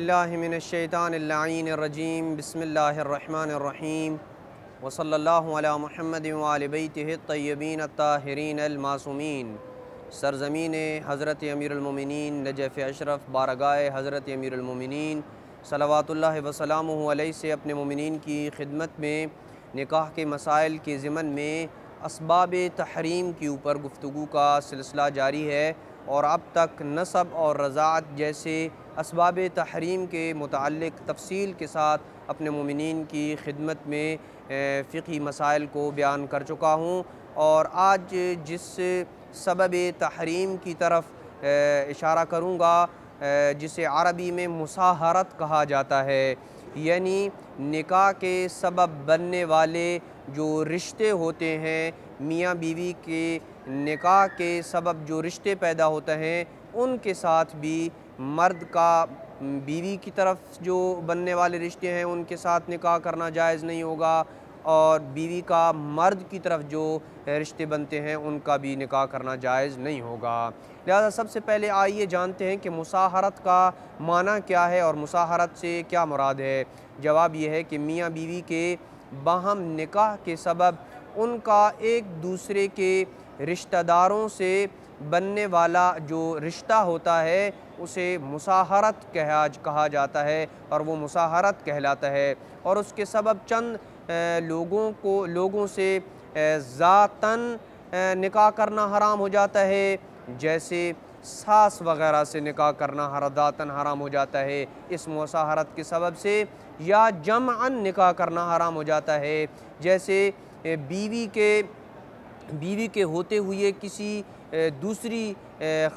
باللہ من الشیطان اللعین الرجیم بسم اللہ الرحمن الرحیم وصلی اللہ علی محمد وآل بیتہ الطیبین الطاہرین المعصومین۔ سرزمین حضرت امیر المومنین نجف اشرف بارگاہ حضرت امیر المومنین صلوات اللہ وسلامہ علیہ سے اپنے مومنین کی خدمت میں نکاح کے مسائل کے ضمن میں اسباب تحریم کے اوپر گفتگو کا سلسلہ جاری ہے، اور اب تک نسب اور رضاعت جیسے اسباب تحریم کے متعلق تفصیل کے ساتھ اپنے مومنین کی خدمت میں فقہی مسائل کو بیان کر چکا ہوں، اور آج جس سبب تحریم کی طرف اشارہ کروں گا جسے عربی میں مصاہرت کہا جاتا ہے، یعنی نکاح کے سبب بننے والے جو رشتے ہوتے ہیں، میاں بیوی کے نکاح کے سبب جو رشتے پیدا ہوتے ہیں ان کے ساتھ بھی مرد کا بیوی کی طرف جو بننے والے رشتے ہیں ان کے ساتھ نکاح کرنا جائز نہیں ہوگا، اور بیوی کا مرد کی طرف جو رشتے بنتے ہیں ان کا بھی نکاح کرنا جائز نہیں ہوگا۔ لہذا سب سے پہلے آئیے جانتے ہیں کہ مصاہرت کا معنی کیا ہے اور مصاہرت سے کیا مراد ہے۔ جواب یہ ہے کہ میاں بیوی کے باہم نکاح کے سبب ان کا ایک دوسرے کے رشتہ داروں سے بننے والا جو رشتہ ہوتا ہے اسے مصاہرت کہا جاتا ہے، اور وہ مصاہرت کہلاتا ہے، اور اس کے سبب چند لوگوں سے ذاتاً نکاح کرنا حرام ہو جاتا ہے، جیسے ساس وغیرہ سے نکاح کرنا ذاتاً حرام ہو جاتا ہے اس مصاہرت کے سبب سے، یا جمعاً نکاح کرنا حرام ہو جاتا ہے، جیسے بیوی کے ہوتے ہوئے کسی دوسری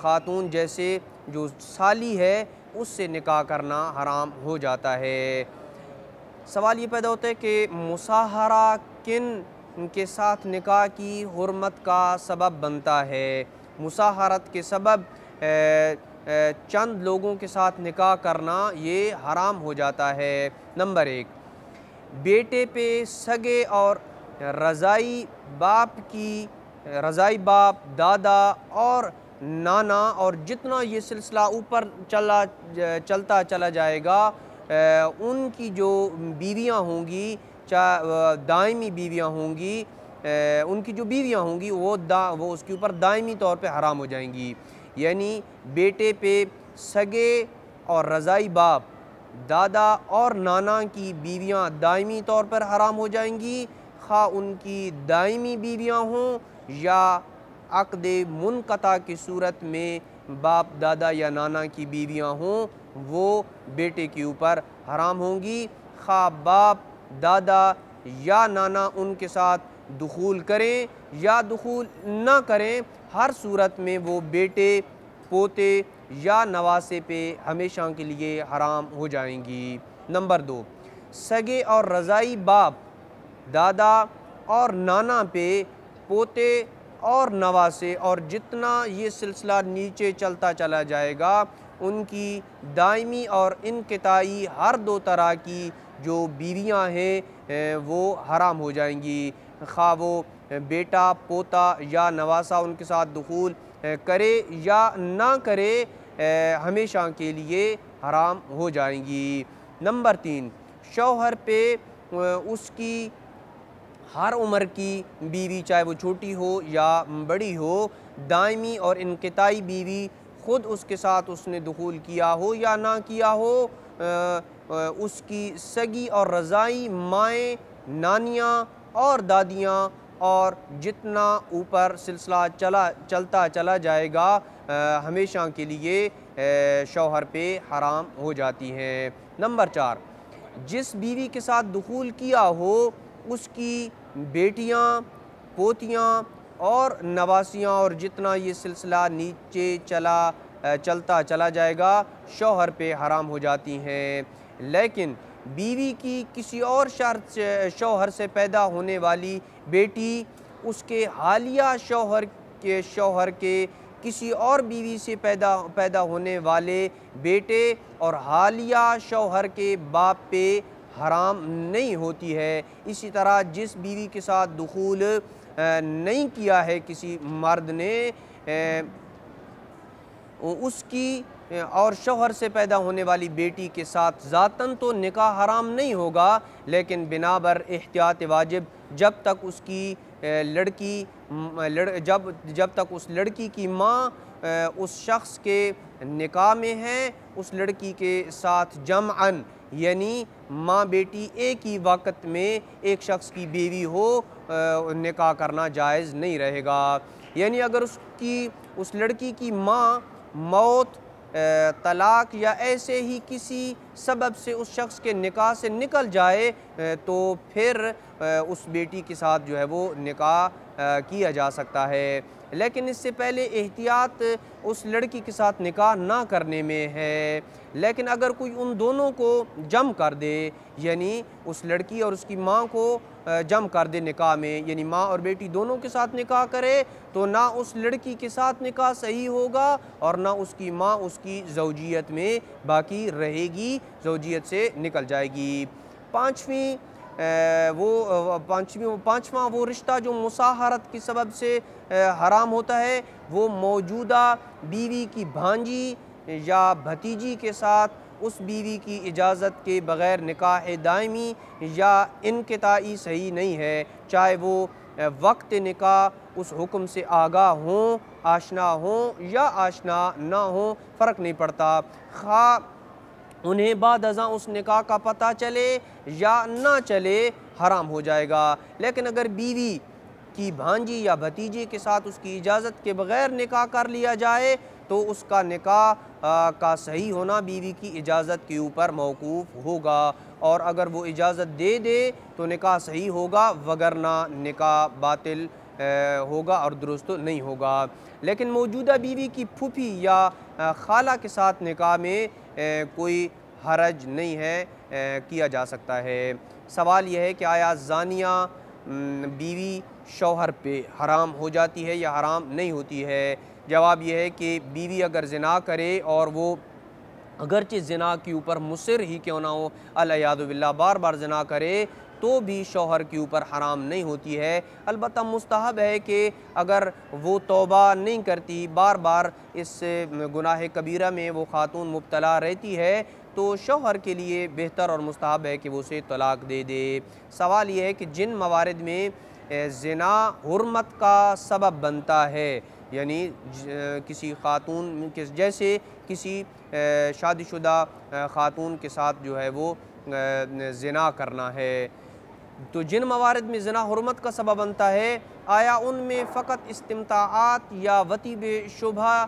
خاتون جیسے جو سالی ہے اس سے نکاح کرنا حرام ہو جاتا ہے۔ سوال یہ پیدا ہوتا ہے کہ مصاہرہ کن کے ساتھ نکاح کی حرمت کا سبب بنتا ہے؟ مصاہرت کے سبب چند لوگوں کے ساتھ نکاح کرنا یہ حرام ہو جاتا ہے۔ نمبر 1، بیٹے پہ سگے اور رضائی باپ، دادا اور نانا، اور جتنا یہ سلسلہ اوپر چلتا چلا جائے گا، ان کی جو بیویاں ہوں گی، دائمی بیویاں ہوں گی، ان کی جو بیویاں ہوں گی وہ اس کے اوپر دائمی طور پہ حرام ہو جائیں گی۔ یعنی بیٹے پہ سگے اور رضائی باپ، دادا اور نانا کی بیویاں دائمی طور پر حرام ہو جائیں گی، خواہ ان کی دائمی بیویاں ہوں یا عقد منقطع کی صورت میں باپ، دادا یا نانا کی بیویاں ہوں، وہ بیٹے کے اوپر حرام ہوں گی، خواہ باپ، دادا یا نانا ان کے ساتھ دخول کریں یا دخول نہ کریں، ہر صورت میں وہ بیٹے، پوتے یا نواسے پہ ہمیشہ کے لیے حرام ہو جائیں گی۔ نمبر 2، سگے اور رضائی باپ، دادا اور نانا پہ پوتے اور نواسے، اور جتنا یہ سلسلہ نیچے چلتا چلا جائے گا، ان کی دائمی اور انقطاعی ہر دو طرح کی جو بیویاں ہیں وہ حرام ہو جائیں گی، خواہ وہ بیٹا، پوتا یا نواسہ ان کے ساتھ دخول کرے یا نہ کرے، ہمیشہ کے لیے حرام ہو جائیں گی۔ نمبر 3، شوہر پہ اس کی ہر عمر کی بیوی، چاہے وہ چھوٹی ہو یا بڑی ہو، دائمی اور انقطاعی بیوی، خود اس کے ساتھ اس نے دخول کیا ہو یا نہ کیا ہو، اس کی سگی اور رضائی مائیں، نانیاں اور دادیاں، اور جتنا اوپر سلسلہ چلتا چلا جائے گا، ہمیشہ کے لیے شوہر پہ حرام ہو جاتی ہیں۔ نمبر 4، جس بیوی کے ساتھ دخول کیا ہو اس کی بیٹیاں، پوتیاں اور نواسیاں، اور جتنا یہ سلسلہ نیچے چلتا چلا جائے گا، شوہر پہ حرام ہو جاتی ہیں، لیکن بیوی کی کسی اور شوہر سے پیدا ہونے والی بیٹی، اس کے حالیہ شوہر کے کسی اور بیوی سے پیدا ہونے والے بیٹے اور حالیہ شوہر کے باپ پہ حرام نہیں ہوتی ہے۔ اسی طرح جس بیوی کے ساتھ دخول نہیں کیا ہے کسی مرد نے، اس کی اور شوہر سے پیدا ہونے والی بیٹی کے ساتھ ذاتاً تو نکاح حرام نہیں ہوگا، لیکن بنا بر احتیاط واجب جب تک اس کی جب تک اس لڑکی کی ماں اس شخص کے نکاح میں ہے، اس لڑکی کے ساتھ جمعاً یعنی ماں بیٹی ایک ہی وقت میں ایک شخص کی بیوی ہو، نکاح کرنا جائز نہیں رہے گا۔ یعنی اگر اس لڑکی کی ماں موت، طلاق یا ایسے ہی کسی سبب سے اس شخص کے نکاح سے نکل جائے تو پھر اس بیٹی کے ساتھ جو ہے وہ نکاح کیا جا سکتا ہے، لیکن اس سے پہلے احتیاط اس لڑکی کے ساتھ نکاح نہ کرنے میں ہے۔ لیکن اگر کوئی ان دونوں کو جمع کر دے، یعنی اس لڑکی اور اس کی ماں کو جمع کر دے نکاح میں، یعنی ماں اور بیٹی دونوں کے ساتھ نکاح کرے، تو نہ اس لڑکی کے ساتھ نکاح صحیح ہوگا اور نہ اس کی ماں اس کی زوجیت میں باقی رہے گی، زوجیت سے نکل جائے گی۔ پانچواں وہ رشتہ جو مصاہرت کی سبب سے حرام ہوتا ہے، وہ موجودہ بیوی کی بھانجی یا بھتیجی کے ساتھ اس بیوی کی اجازت کے بغیر نکاح دائمی یا انقطاعی صحیح نہیں ہے، چاہے وہ وقت نکاح اس حکم سے آگاہ ہوں، آشنا ہوں یا آشنا نہ ہوں، فرق نہیں پڑتا، خواہ انہیں بعد ازاں اس نکاح کا پتہ چلے یا نہ چلے، حرام ہو جائے گا۔ لیکن اگر بیوی کی بھانجی یا بھتیجے کے ساتھ اس کی اجازت کے بغیر نکاح کر لیا جائے تو اس کا نکاح کا صحیح ہونا بیوی کی اجازت کے اوپر موقوف ہوگا، اور اگر وہ اجازت دے دے تو نکاح صحیح ہوگا، وگرنہ نکاح باطل ہوگا اور درست نہیں ہوگا۔ لیکن موجودہ بیوی کی پھوپھی یا خالہ کے ساتھ نکاح میں کوئی حرج نہیں ہے، کیا جا سکتا ہے۔ سوال یہ ہے کہ آیا زانیہ بیوی شوہر پہ حرام ہو جاتی ہے یا حرام نہیں ہوتی ہے؟ جواب یہ ہے کہ بیوی اگر زنا کرے اور وہ اگرچہ زنا کے اوپر مصر ہی کیوں نہ ہو، العیاذ باللہ بار بار زنا کرے، تو بھی شوہر کے اوپر حرام نہیں ہوتی ہے۔ البتہ مستحب ہے کہ اگر وہ توبہ نہیں کرتی، بار بار اس گناہ کبیرہ میں وہ خاتون مبتلا رہتی ہے، تو شوہر کے لیے بہتر اور مستحب ہے کہ وہ اسے طلاق دے دے۔ سوال یہ ہے کہ جن موارد میں زنا حرمت کا سبب بنتا ہے، یعنی کسی خاتون جیسے کسی شادی شدہ خاتون کے ساتھ جو ہے وہ زنا کرنا ہے، تو جن موارد میں زنا حرمت کا سبب بنتا ہے، آیا ان میں فقط استمتاعات یا وطیب شبہ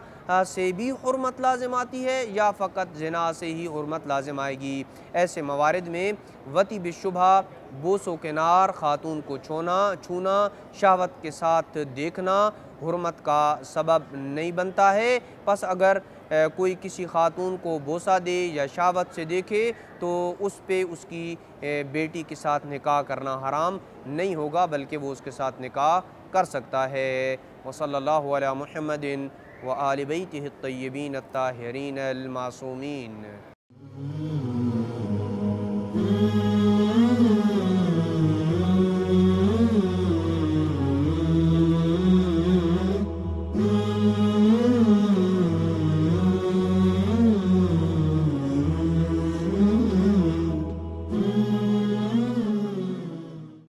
سے بھی حرمت لازم آتی ہے یا فقط زنا سے ہی حرمت لازم آئے گی؟ ایسے موارد میں وطیب شبہ، بوس و کنار، خاتون کو چھونا، شہوت کے ساتھ دیکھنا حرمت کا سبب نہیں بنتا ہے۔ پس اگر کوئی کسی خاتون کو بوسہ دے یا شہوت سے دیکھے تو اس پہ اس کی بیٹی کے ساتھ نکاح کرنا حرام نہیں ہوگا، بلکہ وہ اس کے ساتھ نکاح کر سکتا ہے۔ وصلی اللہ علی محمد وآل بیتہ الطیبین الطاہرین المعصومین۔